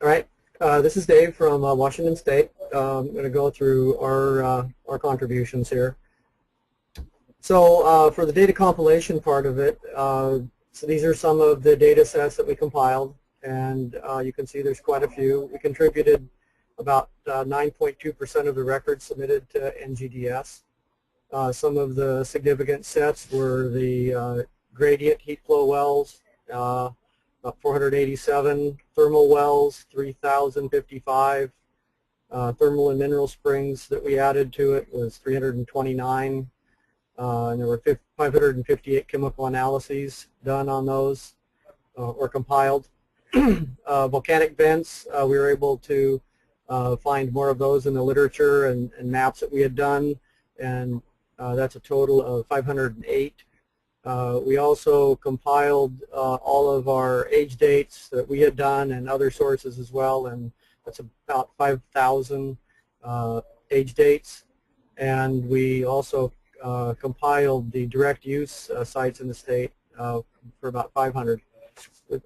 All right, this is Dave from Washington State. I'm going to go through our contributions here. So for the data compilation part of it, so these are some of the data sets that we compiled, and you can see there's quite a few. We contributed about 9.2% of the records submitted to NGDS. Some of the significant sets were the gradient heat flow wells, about 487, thermal wells, 3,055, thermal and mineral springs that we added to it was 329, and there were 558 chemical analyses done on those or compiled. Volcanic vents, we were able to find more of those in the literature and maps that we had done, and that's a total of 508. We also compiled all of our age dates that we had done and other sources as well, and that's about 5,000 age dates. And we also compiled the direct use sites in the state for about 500.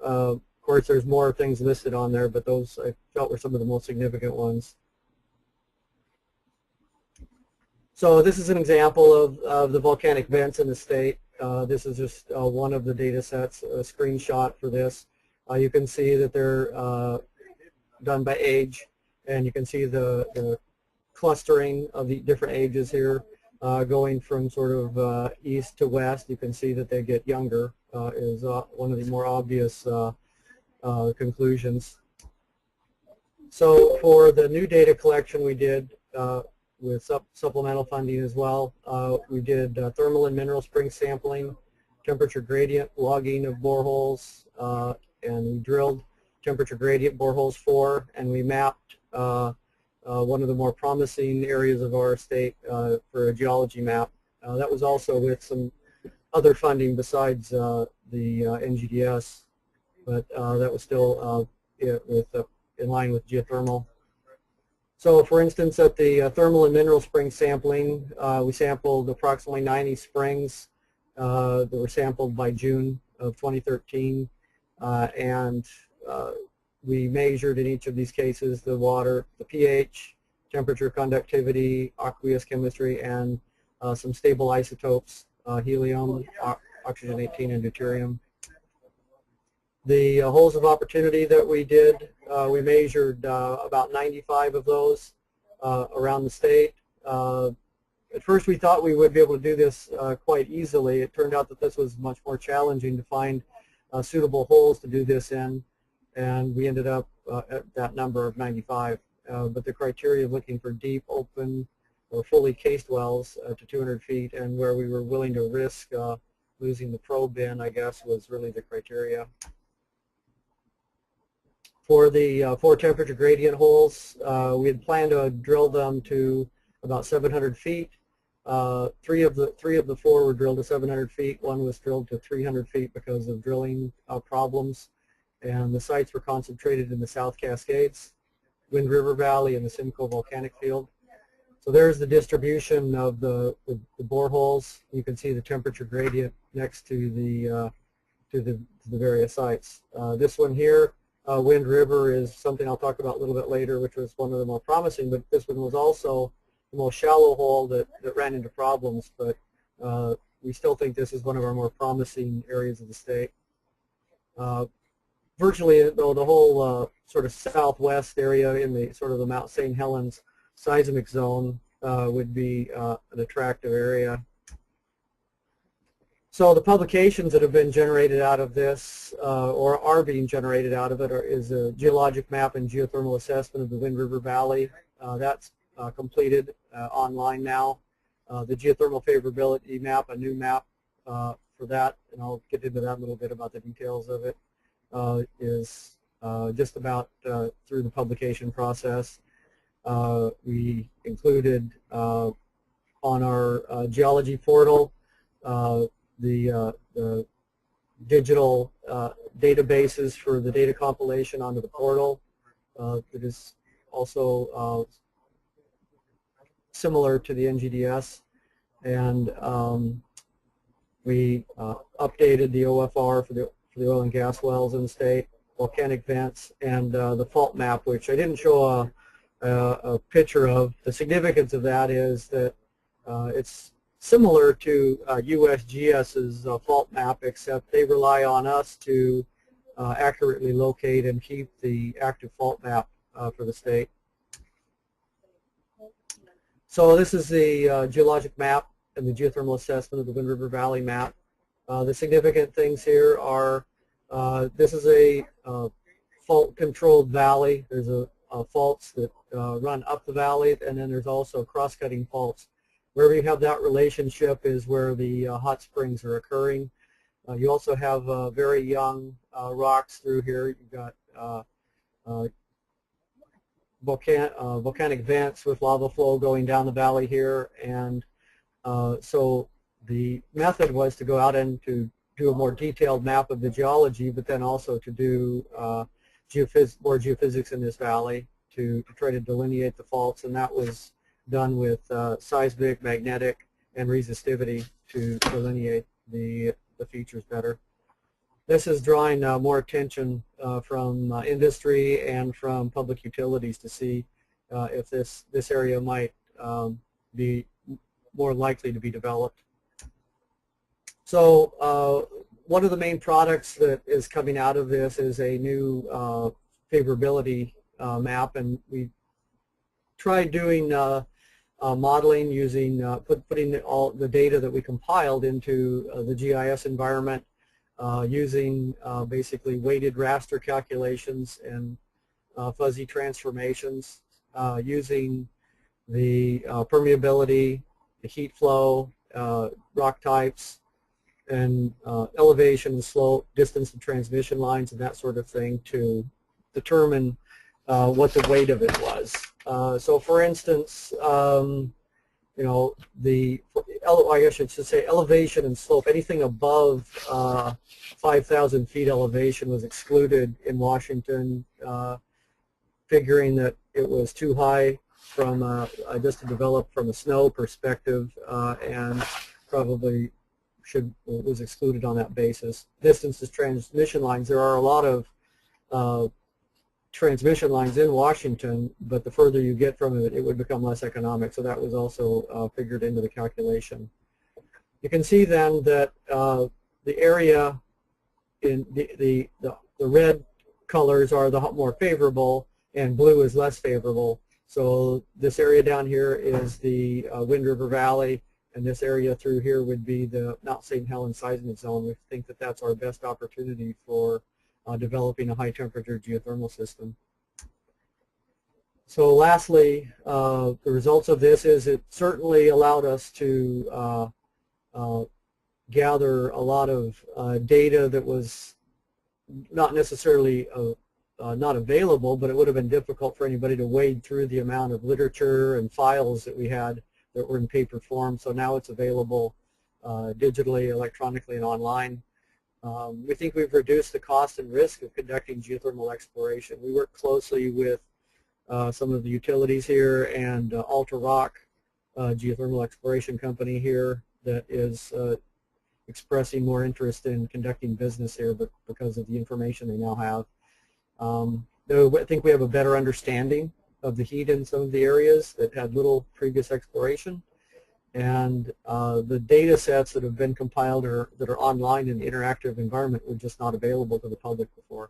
Of course, there's more things listed on there, but those I felt were some of the most significant ones. So this is an example of the volcanic vents in the state. This is just one of the data sets, a screenshot for this. You can see that they're done by age, and you can see the clustering of the different ages here going from sort of east to west. You can see that they get younger is one of the more obvious conclusions. So for the new data collection we did with supplemental funding as well, we did thermal and mineral spring sampling, temperature gradient logging of boreholes, and we drilled temperature gradient boreholes 4, and we mapped one of the more promising areas of our state for a geology map. That was also with some other funding besides the NGDS, but that was still in line with geothermal. So for instance, at the thermal and mineral spring sampling, we sampled approximately 90 springs that were sampled by June of 2013, and we measured in each of these cases the water, the pH, temperature, conductivity, aqueous chemistry, and some stable isotopes, helium, oxygen-18, and deuterium. The holes of opportunity that we did, we measured about 95 of those around the state. At first we thought we would be able to do this quite easily. It turned out that this was much more challenging to find suitable holes to do this in, and we ended up at that number of 95. But the criteria of looking for deep, open, or fully cased wells to 200 feet and where we were willing to risk losing the probe in, I guess, was really the criteria. For the 4 temperature gradient holes, we had planned to drill them to about 700 feet. Three of the 4 were drilled to 700 feet. One was drilled to 300 feet because of drilling problems. And the sites were concentrated in the South Cascades, Wind River Valley, and the Simcoe volcanic field. So there's the distribution of the boreholes. You can see the temperature gradient next to the various sites. This one here, Wind River, is something I'll talk about a little bit later, which was one of the more promising, but this one was also the most shallow hole that ran into problems, but we still think this is one of our more promising areas of the state. Virtually, though, the whole sort of southwest area in the sort of the Mount St. Helens seismic zone would be an attractive area. So the publications that have been generated out of this, or are being generated out of it, is a geologic map and geothermal assessment of the Wind River Valley. That's completed online now. The geothermal favorability map, a new map for that, and I'll get into that a little bit about the details of it, is just about through the publication process. We included on our geology portal the digital databases for the data compilation onto the portal. That is also similar to the NGDS, and we updated the OFR for the oil and gas wells in the state. volcanic vents, and the fault map, which I didn't show a picture of. The significance of that is that it's similar to USGS's fault map, except they rely on us to accurately locate and keep the active fault map for the state. So this is the geologic map and the geothermal assessment of the Wind River Valley map. The significant things here are this is a fault-controlled valley. There's faults that run up the valley, and then there's also cross-cutting faults. Wherever you have that relationship is where the hot springs are occurring. You also have very young rocks through here. You've got volcanic vents with lava flow going down the valley here, and so the method was to go out and to do a more detailed map of the geology, but then also to do more geophysics in this valley to try to delineate the faults, and that was done with seismic, magnetic, and resistivity to delineate the features better. This is drawing more attention from industry and from public utilities to see if this area might be more likely to be developed. So one of the main products that is coming out of this is a new favorability map, and we tried doing modeling using putting all the data that we compiled into the GIS environment, using basically weighted raster calculations and fuzzy transformations, using the permeability, the heat flow, rock types, and elevation and slope, distance to transmission lines, and that sort of thing to determine what the weight of it was. So for instance, you know, I guess I should say elevation and slope, anything above 5,000 feet elevation was excluded in Washington, figuring that it was too high from just to develop from a snow perspective, and probably was excluded on that basis. Distance to transmission lines, there are a lot of transmission lines in Washington, but the further you get from it, it would become less economic, so that was also figured into the calculation. You can see then that the area in the red colors are the more favorable, and blue is less favorable. So this area down here is the Wind River Valley, and this area through here would be the Mount St. Helens seismic zone. We think that that's our best opportunity for developing a high-temperature geothermal system. So lastly, the results of this is it certainly allowed us to gather a lot of data that was not necessarily not available, but it would have been difficult for anybody to wade through the amount of literature and files that we had that were in paper form. So now it's available digitally, electronically, and online. We think we've reduced the cost and risk of conducting geothermal exploration. We work closely with some of the utilities here and Alta Rock, geothermal exploration company here that is expressing more interest in conducting business here, but because of the information they now have. I think we have a better understanding of the heat in some of the areas that had little previous exploration. And the data sets that have been compiled or that are online in the interactive environment were just not available to the public before.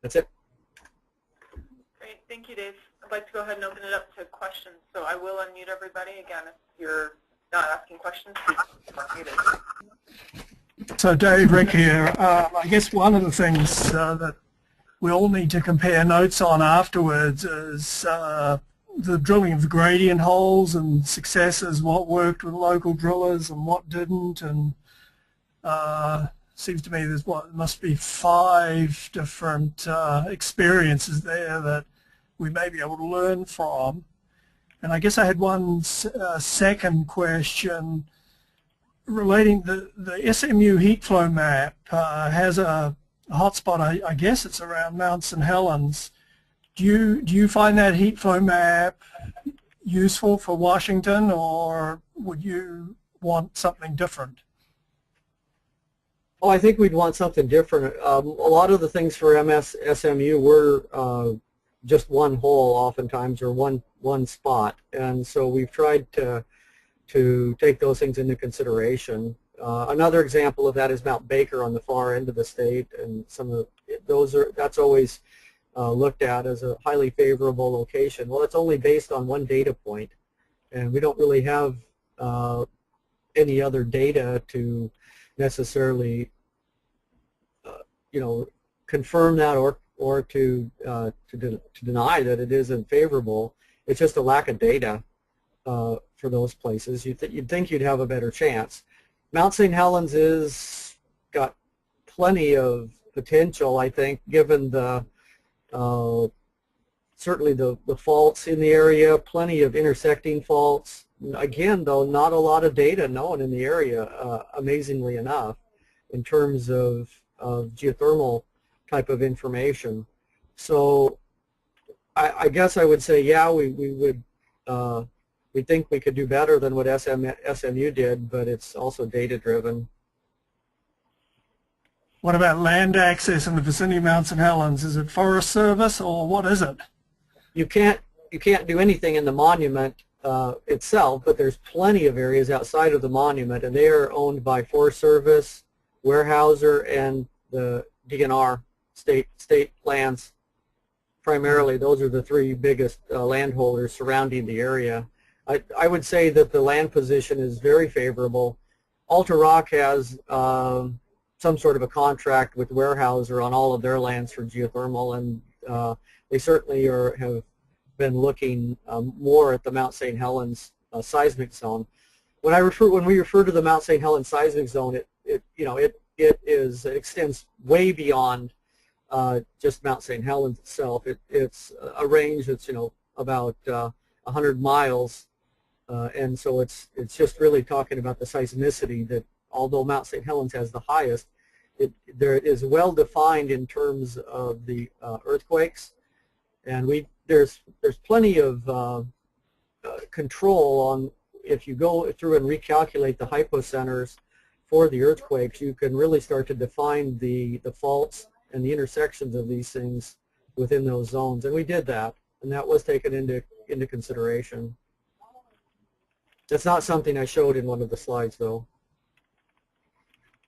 That's it. Great. Thank you, Dave. I'd like to go ahead and open it up to questions. So I will unmute everybody. Again, if you're not asking questions, please unmute it. So Dave, Rick here. I guess one of the things that we all need to compare notes on afterwards is the drilling of the gradient holes and successes, what worked with local drillers and what didn't, and seems to me there's must be 5 different experiences there that we may be able to learn from. And I guess I had one second question relating the SMU heat flow map has a hotspot, I guess it's around Mount St. Helens. Do you find that heat flow map useful for Washington, or would you want something different? Oh, I think we'd want something different. A lot of the things for SMU were just one hole oftentimes, or one spot, and so we've tried to take those things into consideration. Another example of that is Mount Baker on the far end of the state, and that's always looked at as a highly favorable location. Well, it's only based on one data point, and we don't really have any other data to necessarily confirm that or to deny that it isn't favorable. It's just a lack of data for those places. You'd think you'd have a better chance. Mount St. Helens is got plenty of potential, I think, given the certainly the faults in the area, plenty of intersecting faults. Again, though, not a lot of data known in the area, amazingly enough, in terms of geothermal type of information. So I guess I would say, yeah, we think we could do better than what SMU did, but it's also data driven. What about land access in the vicinity of Mount St. Helens? Is it Forest Service or what is it? You can't do anything in the monument itself, but there's plenty of areas outside of the monument, and they are owned by Forest Service, Weyerhaeuser, and the DNR state lands. Primarily, those are the three biggest landholders surrounding the area. I would say that the land position is very favorable. Alta Rock has some sort of a contract with Weyerhaeuser on all of their lands for geothermal, and they certainly have been looking more at the Mount St. Helens seismic zone. When we refer to the Mount St. Helens seismic zone, it extends way beyond just Mount St. Helens itself. It's a range that's about 100 miles, and so it's just really talking about the seismicity that, although Mount St. Helens has the highest, there is well defined in terms of the earthquakes, and there's plenty of control on. If you go through and recalculate the hypocenters for the earthquakes, you can really start to define the faults and the intersections of these things within those zones, and we did that, and that was taken into consideration. That's not something I showed in one of the slides, though.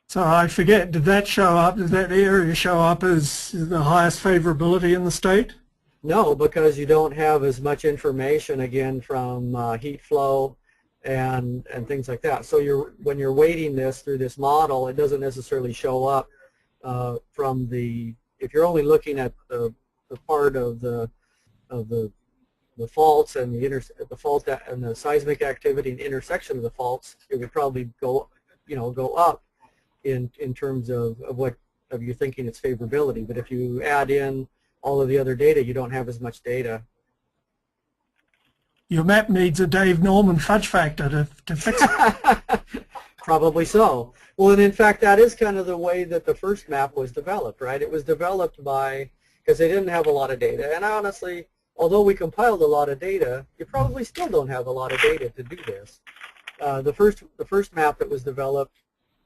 So I forget, did that area show up as the highest favorability in the state? No, because you don't have as much information, again, from heat flow and things like that. So when you're weighting this through this model, it doesn't necessarily show up if you're only looking at the part of the faults and the fault and the seismic activity and intersection of the faults, it would probably go up in terms of what you're thinking its favorability. But if you add in all of the other data, you don't have as much data. Your map needs a Dave Norman fudge factor to fix it. Probably so. Well, and in fact, that is kind of the way that the first map was developed, right? It was developed because they didn't have a lot of data. And honestly, although we compiled a lot of data, you probably still don't have a lot of data to do this. The first map that was developed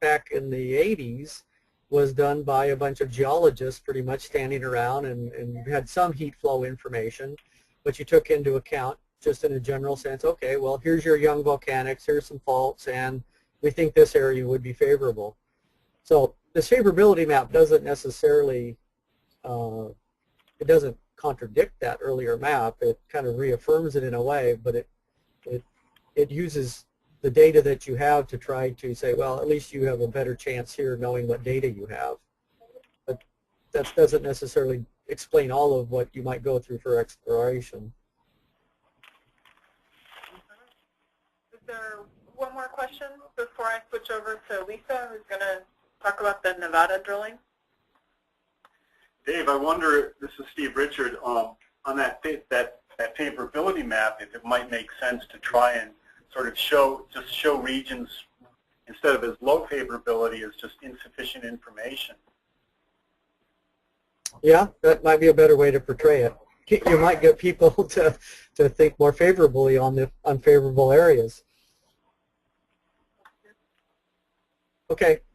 back in the 80s was done by a bunch of geologists pretty much standing around, and you had some heat flow information, but you took into account, just in a general sense, okay, well, here's your young volcanics, here's some faults, and we think this area would be favorable. So this favorability map doesn't necessarily, it doesn't contradict that earlier map. It kind of reaffirms it in a way, but it uses the data that you have to try to say, well, at least you have a better chance here knowing what data you have. But that doesn't necessarily explain all of what you might go through for exploration. Is there one more question before I switch over to Lisa, who's going to talk about the Nevada drilling? Dave, I wonder, this is Steve Richard, on that favorability map, if it might make sense to try and sort of show regions, instead of as low favorability, as just insufficient information. Yeah, that might be a better way to portray it. You might get people to think more favorably on the unfavorable areas. Okay.